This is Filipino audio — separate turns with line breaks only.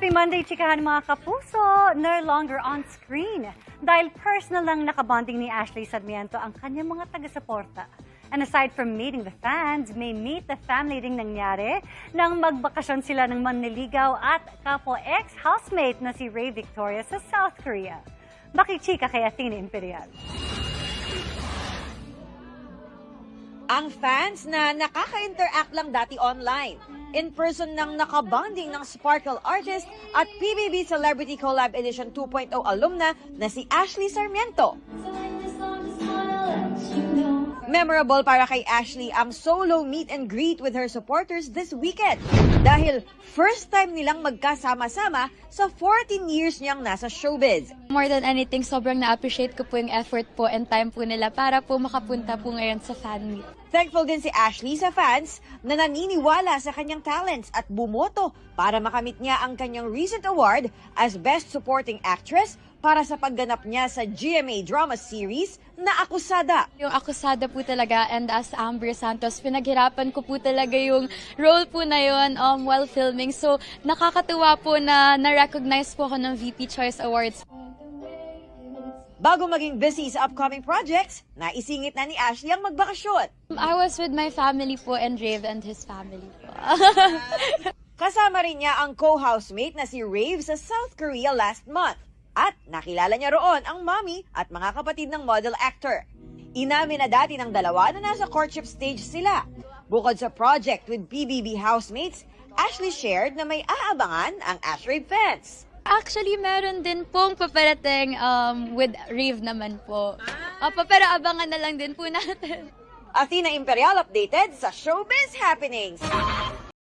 Happy Monday, chikahan mga kapuso! No longer on screen. Dahil personal lang nakabonding ni Ashley Sarmiento ang kanyang mga taga-suporta. And aside from meeting the fans, may meet the family ring nangyari nang magbakasyon sila ng manliligaw at kapwa ex-housemate na si Ray Victoria sa South Korea. Makichika kay Athena Imperial.
Ang fans na nakaka-interact lang dati online. In person nang nakabonding ng Sparkle artist at PBB Celebrity Collab Edition 2.0 alumna na si Ashley Sarmiento. Memorable para kay Ashley ang solo meet and greet with her supporters this weekend. Dahil first time nilang magkasama-sama sa 14 years niyang nasa showbiz.
More than anything, sobrang na-appreciate ko po yung effort po and time po nila para po makapunta po ngayon sa fan meet.
Thankful din si Ashley sa fans na naniniwala sa kanyang talents at bumoto para makamit niya ang kanyang recent award as Best Supporting Actress para sa pagganap niya sa GMA drama series na Akusada.
Yung Akusada po talaga and as Amber Santos, pinaghirapan ko po talaga yung role po na yun while filming. So nakakatuwa po na na-recognize po ako ng VP Choice Awards.
Bago maging busy sa upcoming projects, naisingit na ni Ashley ang magbakasyon.
I was with my family po and Rave and his family po.
Kasama rin niya ang co-housemate na si Rave sa South Korea last month. At nakilala niya roon ang mommy at mga kapatid ng model actor. Inamin na dati ng dalawa na nasa courtship stage sila. Bukod sa project with PBB housemates, Ashley shared na may aabangan ang Ash Rave fans.
Actually, meron din pong paparating with Rave naman po. Pero abangan na lang din po natin.
Athena Imperial updated sa Showbiz Happenings.